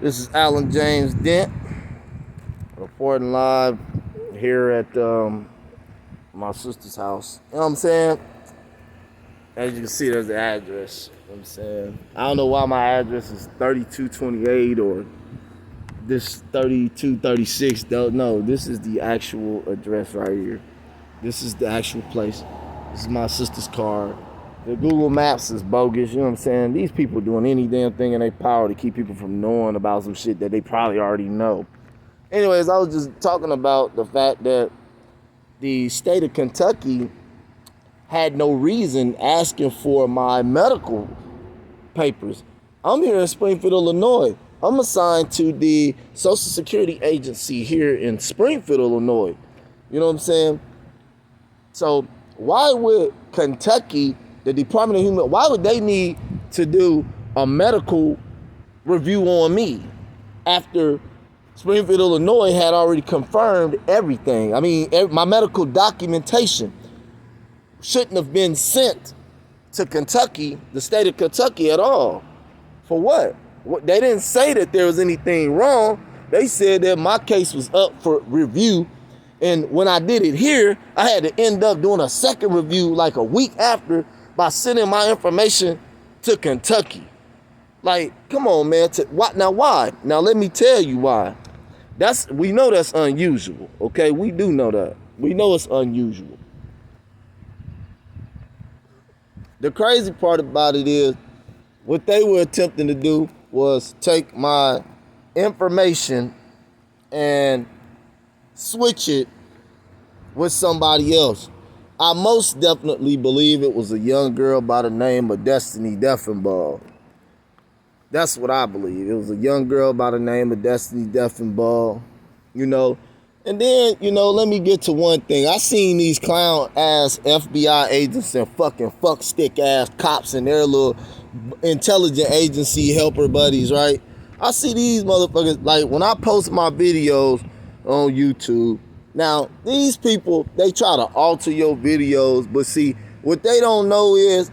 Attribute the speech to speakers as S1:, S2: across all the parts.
S1: This is Alan James Dent, reporting live here at my sister's house. You know what I'm saying? As you can see, there's the address. You know what I'm saying? I don't know why my address is 3228 or this 3236. No, this is the actual address right here. This is the actual place. This is my sister's car. The Google Maps is bogus, you know what I'm saying? These people doing any damn thing in their power to keep people from knowing about some shit that they probably already know. Anyways, I was just talking about the fact that the state of Kentucky had no reason asking for my medical papers. I'm here in Springfield, Illinois. I'm assigned to the Social Security Agency here in Springfield, Illinois. You know what I'm saying? So why would Kentucky, the Department of Human, why would they need to do a medical review on me after Springfield, Illinois had already confirmed everything? I mean, my medical documentation shouldn't have been sent to Kentucky, the state of Kentucky at all. For what? They didn't say that there was anything wrong. They said that my case was up for review. And when I did it here, I had to end up doing a second review like a week after by sending my information to Kentucky. Like, come on, man. Now, why? Now, let me tell you why. We know that's unusual, okay? We do know that. We know it's unusual. The crazy part about it is what they were attempting to do was take my information and switch it with somebody else. I most definitely believe it was a young girl by the name of Destiny Deffenbaugh. That's what I believe. It was a young girl by the name of Destiny Deffenbaugh, you know. And then, you know, let me get to one thing. I seen these clown-ass FBI agents and fucking fuck-stick-ass cops and their little intelligence agency helper buddies, right? I see these motherfuckers, like, when I post my videos on YouTube, now, these people, they try to alter your videos, but see, what they don't know is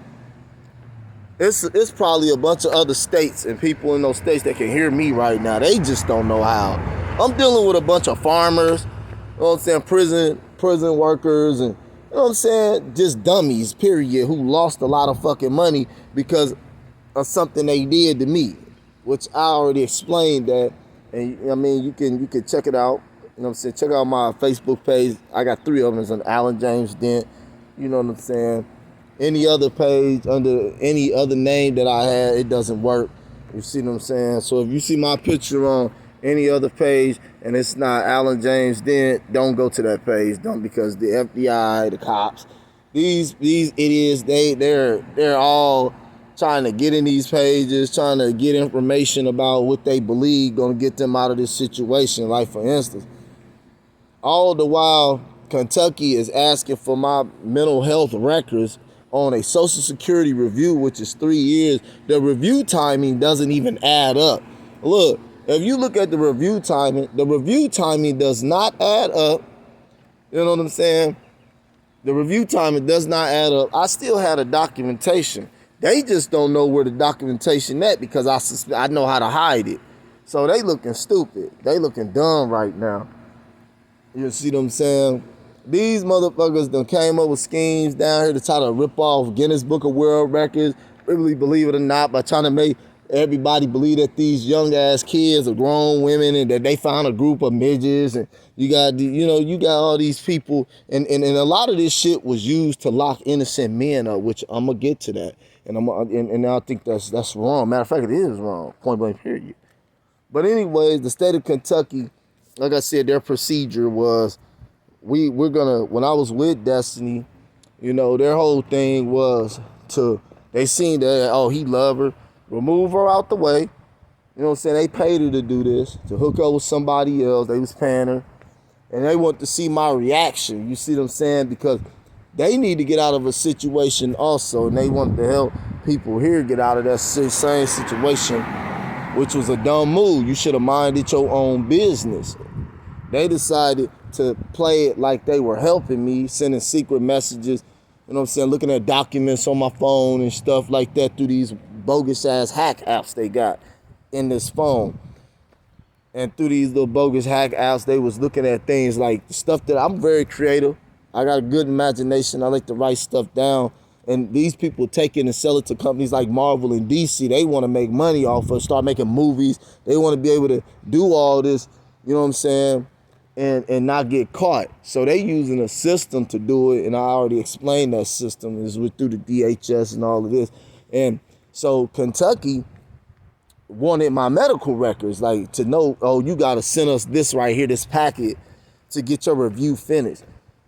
S1: it's probably a bunch of other states and people in those states that can hear me right now. They just don't know how. I'm dealing with a bunch of farmers, you know what I'm saying, prison workers, and, you know what I'm saying, just dummies, period, who lost a lot of fucking money because of something they did to me, which I already explained that, and I mean, you can check it out. You know what I'm saying? Check out my Facebook page. I got 3 of them. It's on Alan James Dent. You know what I'm saying? Any other page under any other name that I had, it doesn't work. You see what I'm saying? So if you see my picture on any other page and it's not Alan James Dent, don't go to that page. Don't, because the FBI, the cops, these idiots, they're all trying to get in these pages, trying to get information about what they believe gonna get them out of this situation. Like, for instance, all the while, Kentucky is asking for my mental health records on a Social Security review, which is 3 years. The review timing doesn't even add up. Look, if you look at the review timing does not add up. You know what I'm saying? The review timing does not add up. I still had a documentation. They just don't know where the documentation at because I know how to hide it. So they looking stupid. They looking dumb right now. You see what I'm saying? These motherfuckers done came up with schemes down here to try to rip off Guinness Book of World Records, really, believe it or not, by trying to make everybody believe that these young ass kids are grown women and that they found a group of midgets, and you got all these people, and a lot of this shit was used to lock innocent men up, which I'm gonna get to that, and I think that's wrong. Matter of fact, it is wrong, point blank period. But anyways, the state of Kentucky, like I said, their procedure was, when I was with Destiny, you know, their whole thing was they seen that, oh, he love her, remove her out the way. You know what I'm saying? They paid her to do this, to hook up with somebody else. They was paying her. And they want to see my reaction. You see what I'm saying? Because they need to get out of a situation also. And they want to help people here get out of that same situation, which was a dumb move. You should have minded your own business. They decided to play it like they were helping me, sending secret messages, you know what I'm saying, looking at documents on my phone and stuff like that through these bogus ass hack apps they got in this phone. And through these little bogus hack apps, they was looking at things like stuff that I'm very creative. I got a good imagination. I like to write stuff down. And these people take it and sell it to companies like Marvel and DC. They want to make money off of, start making movies. They want to be able to do all this, you know what I'm saying, and not get caught. So they using a system to do it, and I already explained that system is through the DHS and all of this. And so Kentucky wanted my medical records, like to know, oh, you got to send us this right here, this packet, to get your review finished.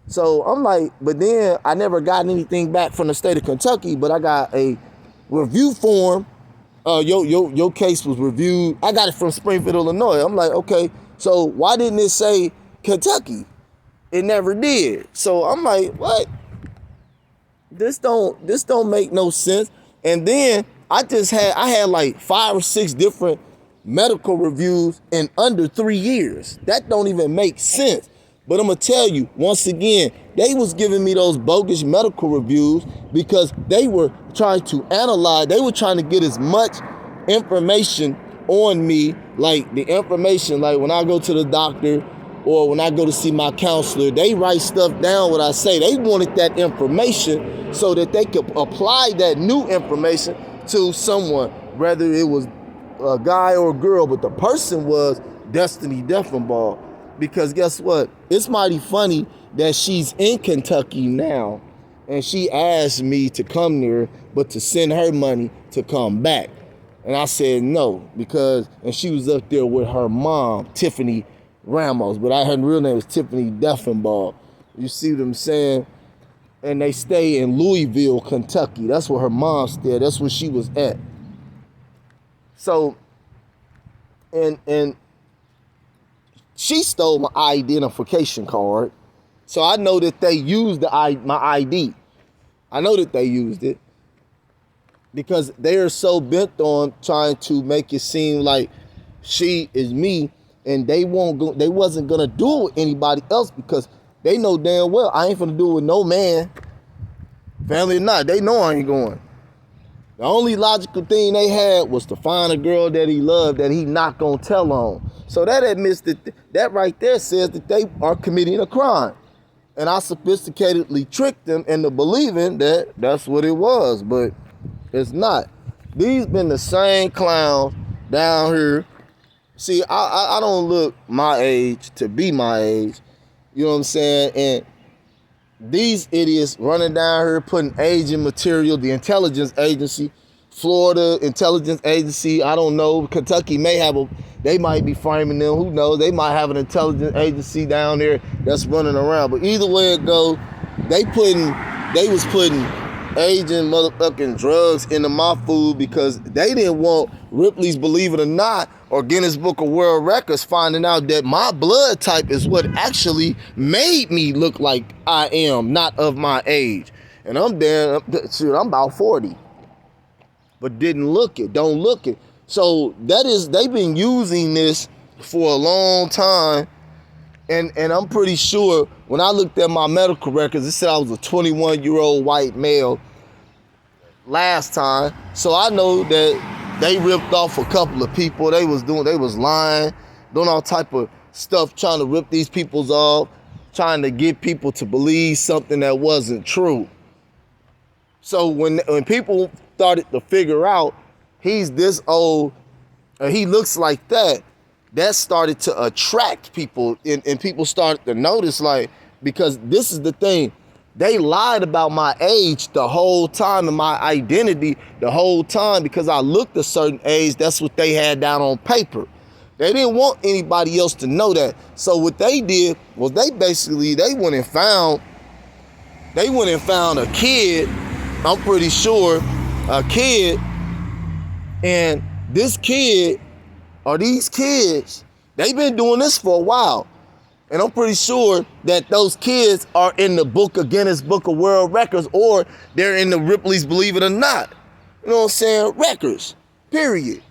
S1: So I'm like, but then I never got anything back from the state of Kentucky, but I got a review form. Your case was reviewed. I got it from Springfield, Illinois. I'm like, okay, so why didn't it say Kentucky? It never did. So I'm like, what? This don't make no sense. And then I had like 5 or 6 different medical reviews in under 3 years. That don't even make sense. But I'm gonna tell you, once again, they was giving me those bogus medical reviews because they were trying to analyze, they were trying to get as much information on me, like the information, like when I go to the doctor or when I go to see my counselor, they write stuff down what I say. They wanted that information so that they could apply that new information to someone, whether it was a guy or a girl, but the person was Destiny Deffenbaugh. Because guess what? It's mighty funny that she's in Kentucky now, and she asked me to come there, but to send her money to come back. And I said no, and she was up there with her mom, Tiffany Ramos, but her real name was Tiffany Deffenbaugh. You see what I'm saying? And they stay in Louisville, Kentucky. That's where her mom stayed. That's where she was at. So, and she stole my identification card. So I know that they used my ID. I know that they used it because they are so bent on trying to make it seem like she is me, and they wasn't gonna do it with anybody else because they know damn well I ain't gonna do it with no man, family or not. They know I ain't going. The only logical thing they had was to find a girl that he loved that he not gonna tell on. So that admits that right there says that they are committing a crime. And I sophisticatedly tricked them into believing that that's what it was, but it's not. These been the same clowns down here. See, I don't look my age to be my age. You know what I'm saying? And these idiots running down here putting agent material, the intelligence agency, Florida intelligence agency, I don't know, Kentucky they might be framing them, who knows? They might have an intelligence agency down there that's running around. But either way it goes, they was putting agent motherfucking drugs into my food because they didn't want Ripley's Believe It or Not or Guinness Book of World Records finding out that my blood type is what actually made me look like I am, not of my age. And I'm about 40. But don't look it. So they've been using this for a long time. And I'm pretty sure when I looked at my medical records, it said I was a 21-year-old white male last time. So I know that they ripped off a couple of people. They was lying, doing all type of stuff, trying to rip these people's off, trying to get people to believe something that wasn't true. So when people started to figure out he's this old and he looks like that started to attract people, and people started to notice, like, because this is the thing, they lied about my age the whole time and my identity the whole time because I looked a certain age. That's what they had down on paper. They didn't want anybody else to know that. So what they did was they went and found a kid, I'm pretty sure, a kid, and this kid, or these kids, they've been doing this for a while. And I'm pretty sure that those kids are in the Guinness Book of World Records, or they're in the Ripley's Believe It or Not. You know what I'm saying? Records, period.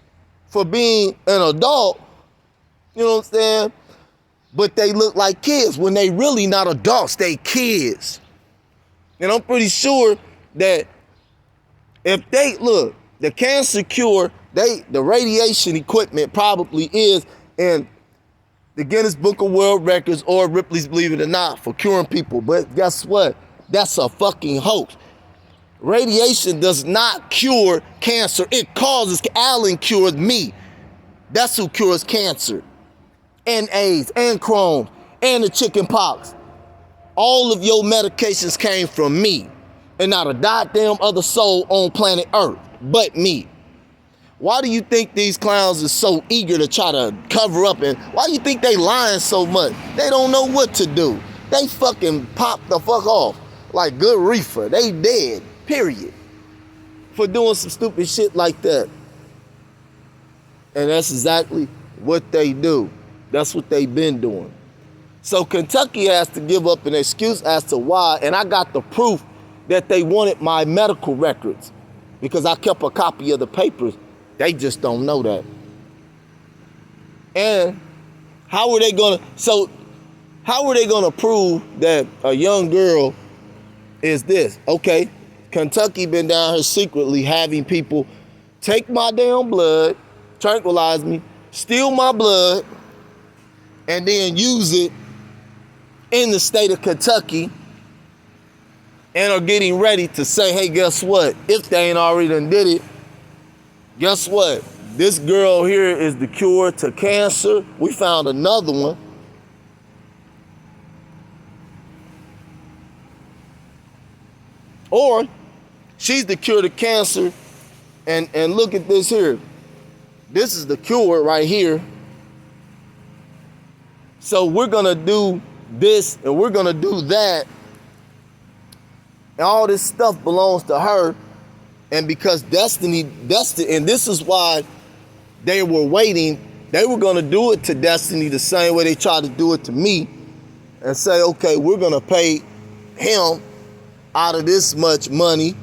S1: For being an adult, you know what I'm saying? But they look like kids when they really not adults, they kids. And I'm pretty sure that if they, the cancer cure, the radiation equipment probably is, and the Guinness Book of World Records or Ripley's Believe It or Not for curing people. But guess what? That's a fucking hoax. Radiation does not cure cancer. It causes, Alan cures me. That's who cures cancer and AIDS and Crohn's and the chicken pox. All of your medications came from me and not a goddamn other soul on planet Earth but me. Why do you think these clowns are so eager to try to cover up, and why do you think they lying so much? They don't know what to do. They fucking pop the fuck off like good reefer. They dead, period, for doing some stupid shit like that. And that's exactly what they do. That's what they've been doing. So Kentucky has to give up an excuse as to why, and I got the proof that they wanted my medical records because I kept a copy of the papers. They just don't know that. And how are they gonna prove that a young girl is this? Okay, Kentucky been down here secretly having people take my damn blood, tranquilize me, steal my blood, and then use it in the state of Kentucky, and are getting ready to say, hey, guess what? If they ain't already done did it, guess what? This girl here is the cure to cancer. We found another one. Or she's the cure to cancer, and look at this here. This is the cure right here. So we're gonna do this and we're gonna do that. And all this stuff belongs to her. And because Destiny, and this is why they were waiting. They were gonna do it to Destiny the same way they tried to do it to me, and say, okay, we're gonna pay him out of this much money,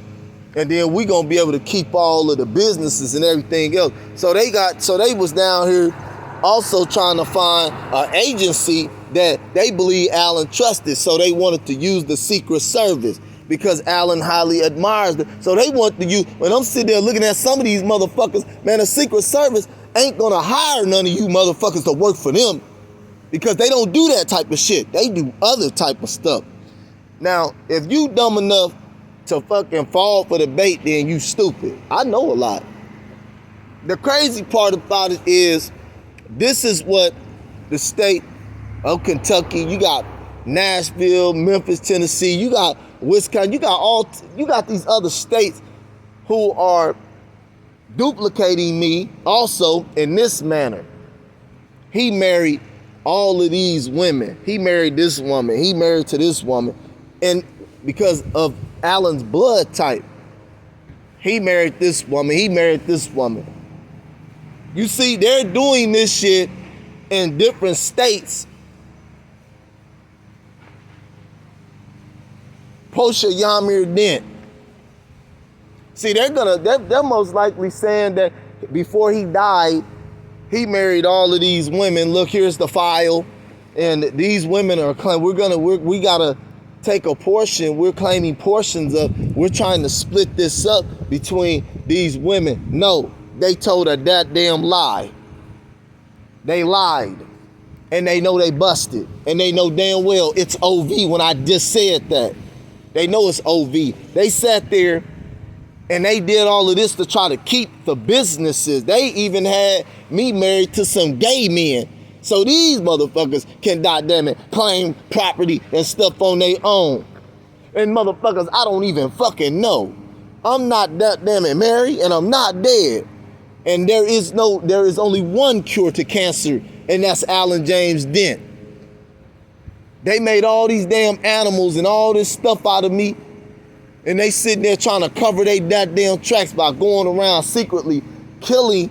S1: and then we're gonna be able to keep all of the businesses and everything else. So they was down here also trying to find an agency that they believe Alan trusted. So they wanted to use the Secret Service because Alan highly admires them. So they want to use, when I'm sitting there looking at some of these motherfuckers, man, the Secret Service ain't gonna hire none of you motherfuckers to work for them because they don't do that type of shit. They do other type of stuff. Now, if you dumb enough to fucking fall for the bait, then you stupid. I know a lot. The crazy part about it is, this is what the state of Kentucky, you got Nashville, Memphis, Tennessee, you got Wisconsin, you got these other states who are duplicating me also in this manner. He married all of these women. He married this woman. He married to this woman. And because of Alan's blood type, he married this woman. He married this woman. You see, they're doing this shit in different states. Portia Yamir Dent. See, they're most likely saying that before he died, he married all of these women. Look, here's the file, and these women are claiming we gotta take a portion. We're claiming portions of. We're trying to split this up between these women. No, they told a goddamn lie. They lied, and they know they busted, and they know damn well it's OV when I just said that. They know it's OV. They sat there and they did all of this to try to keep the businesses. They even had me married to some gay men. So these motherfuckers can, goddamn it, claim property and stuff on their own. And motherfuckers, I don't even fucking know. I'm not goddamn it married, and I'm not dead. And there is only one cure to cancer, and that's Alan James Dent. They made all these damn animals and all this stuff out of me, and they sitting there trying to cover their goddamn tracks by going around secretly killing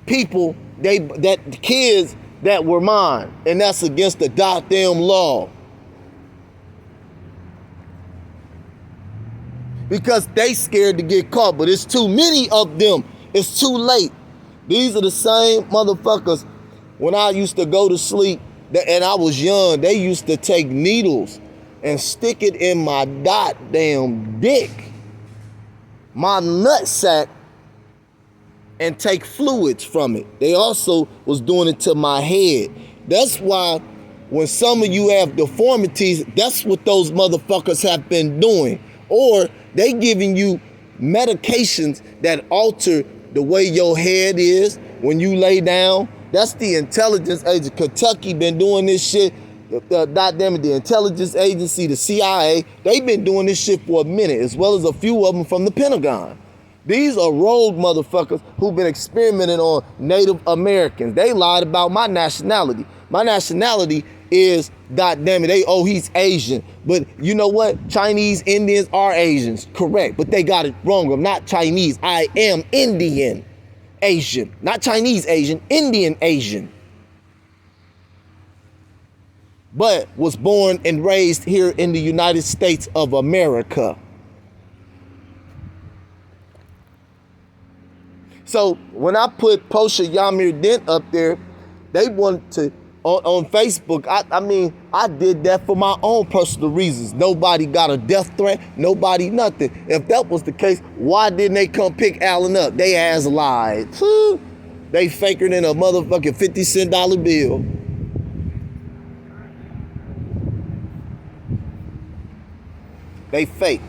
S1: people, kids that were mine, and that's against the goddamn law. Because they scared to get caught, but it's too many of them. It's too late. These are the same motherfuckers when I used to go to sleep and I was young. They used to take needles and stick it in my goddamn dick, my nutsack, and take fluids from it. They also was doing it to my head. That's why when some of you have deformities, that's what those motherfuckers have been doing. Or they giving you medications that alter the way your head is when you lay down. That's the intelligence agency. Kentucky been doing this shit. The intelligence agency, the CIA, they've been doing this shit for a minute, as well as a few of them from the Pentagon. These are rogue motherfuckers who've been experimenting on Native Americans. They lied about my nationality. My nationality is, goddamn it, he's Asian. But you know what? Chinese Indians are Asians, correct. But they got it wrong. I'm not Chinese. I am Indian Asian. Not Chinese Asian, Indian Asian. But was born and raised here in the United States of America. So when I put Portia Yamir Dent up there, they wanted to, on Facebook, I did that for my own personal reasons. Nobody got a death threat, nobody nothing. If that was the case, why didn't they come pick Allen up? They ass lied. They faker than a motherfucking 50-cent dollar bill. They fake.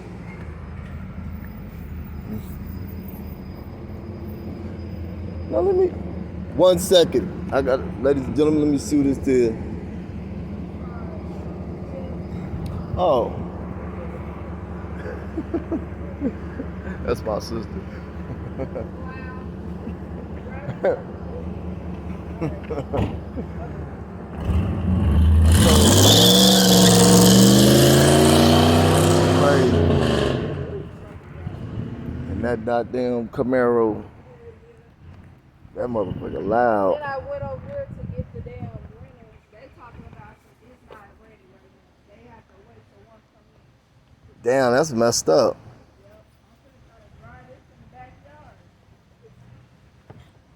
S1: Now let me, 1 second. I got, ladies and gentlemen, let me see what this is. Oh. That's my sister. And that goddamn Camaro, that motherfucker loud.
S2: Then I went over there to get the damn winners. They talking about it's not ready right now. They have to wait till one comes in.
S1: Damn, that's messed up.
S2: Yep. I'm gonna try to dry this in the backyard.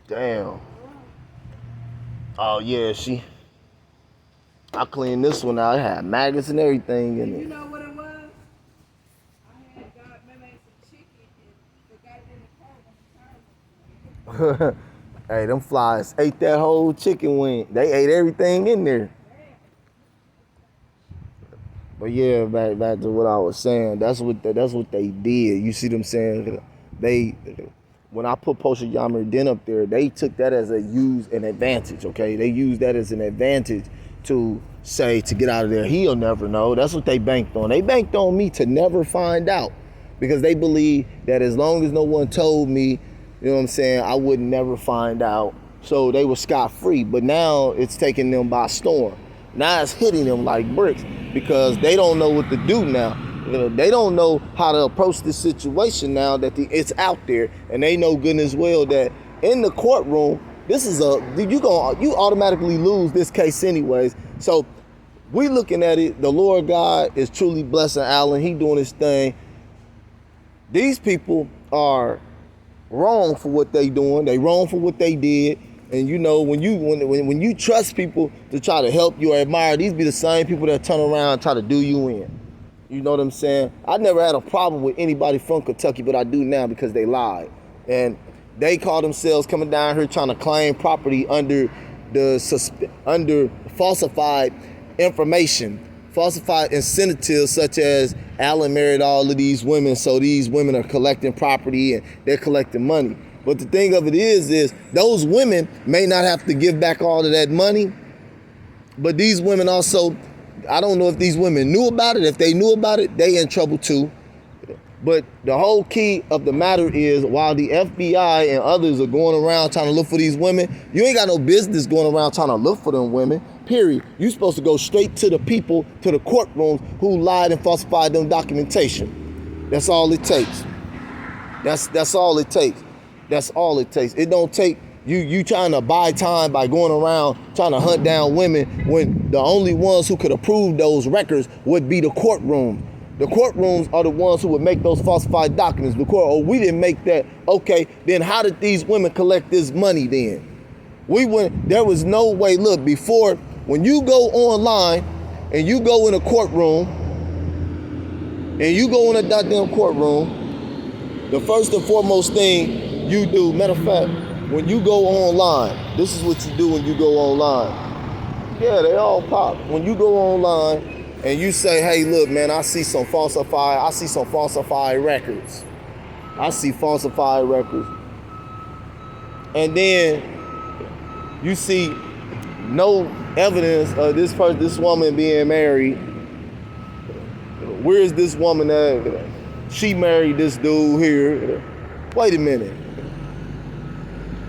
S1: Damn. Oh yeah, I cleaned this one out. It had maggots and everything in
S2: You
S1: it.
S2: know what it was? I had got made some chicken and forgot it in the car when the tire was.
S1: Hey, them flies ate that whole chicken wing. They ate everything in there. But yeah, back to what I was saying. That's what they did. You see them saying? When I put Portia Yamir Dent up there, they took that as an advantage. Okay, they used that as an advantage to say to get out of there. He'll never know. That's what they banked on. They banked on me to never find out because they believe that as long as no one told me, you know what I'm saying, I would never find out. So they were scot-free. But now it's taking them by storm. Now it's hitting them like bricks because they don't know what to do now. They don't know how to approach this situation now that it's out there. And they know good as well that in the courtroom, you automatically lose this case anyways. So we looking at it, the Lord God is truly blessing Allen. He doing his thing. These people are wrong for what they doing. They wrong for what they did. And you know, when you trust people to try to help you or admire, these be the same people that turn around and try to do you in. You know what I'm saying? I never had a problem with anybody from Kentucky, but I do now because they lied. And they call themselves coming down here trying to claim property under falsified information, falsified incentives such as Allen married all of these women, so these women are collecting property and they're collecting money. But the thing of it is those women may not have to give back all of that money, but these women also, I don't know if these women knew about it. If they knew about it, they in trouble too. But the whole key of the matter is while the FBI and others are going around trying to look for these women, you ain't got no business going around trying to look for them women, period. You're supposed to go straight to the people, to the courtrooms who lied and falsified them documentation. That's all it takes. That's all it takes. That's all it takes. It don't take you trying to buy time by going around trying to hunt down women when the only ones who could approve those records would be the courtroom. The courtrooms are the ones who would make those falsified documents. We didn't make that. Okay, then how did these women collect this money then? There was no way. Look, before, when you go online and you go in a courtroom and you go in a goddamn courtroom, the first and foremost thing you do, matter of fact, when you go online, this is what you do when you go online. Yeah, they all pop. When you go online and you say, hey, look, man, I see some falsified records. I see falsified records. And then you see no evidence of this woman being married. Where is this woman at? She married this dude here. Wait a minute.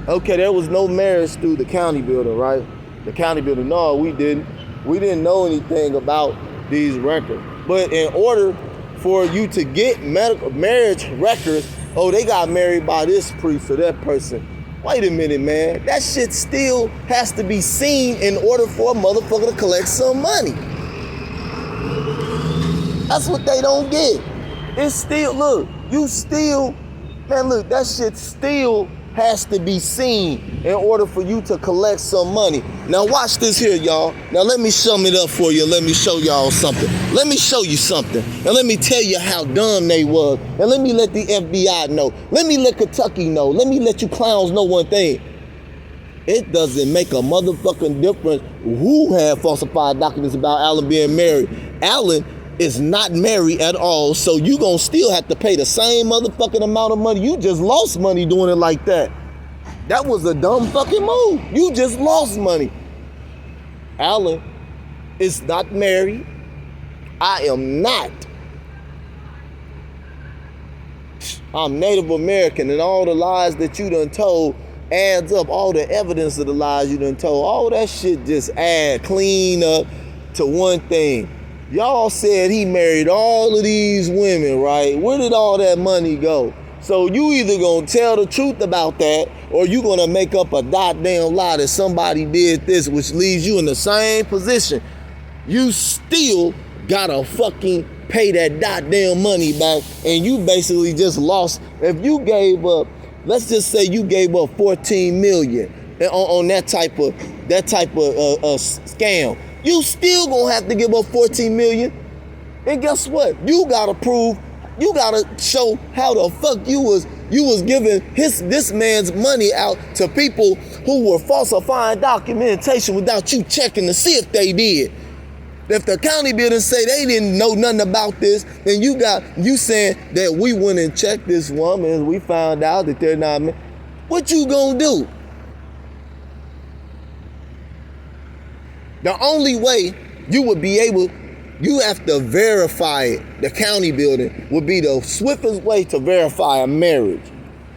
S1: Okay, there was no marriage through the county building, right? The county building, no, we didn't. We didn't know anything about these records. But in order for you to get marriage records, oh, they got married by this priest or that person. Wait a minute, man. That shit still has to be seen in order for a motherfucker to collect some money. That's what they don't get. It's still, look, that shit still has to be seen in order for you to collect some money. Now watch this here, y'all. Now let me sum it up for you. Let me show y'all something. Let me show you something. And let me tell you how dumb they was. And let me let the FBI know. Let me let Kentucky know. Let me let you clowns know one thing. It doesn't make a motherfucking difference who had falsified documents about Alan being married. Alan is not married at all, so you gonna still have to pay the same motherfucking amount of money. You just lost money doing it like that. That was a dumb fucking move. You just lost money. Alan is not married. I am not. I'm Native American, and all the lies that you done told adds up. All the evidence of the lies you done told, all that shit just clean up to one thing. Y'all said he married all of these women, right? Where did all that money go? So you either gonna tell the truth about that, or you gonna make up a goddamn lie that somebody did this, which leaves you in the same position. You still gotta fucking pay that goddamn money back, and you basically just lost. If you gave up, let's just say you gave up 14 million on that type of scam. You still gonna have to give up 14 million. And guess what? You gotta show how the fuck you was giving this man's money out to people who were falsifying documentation without you checking to see if they did. If the county building say they didn't know nothing about this, then you saying that we went and checked this woman and we found out that they're not married. What you gonna do? The only way you have to verify it, the county building, would be the swiftest way to verify a marriage.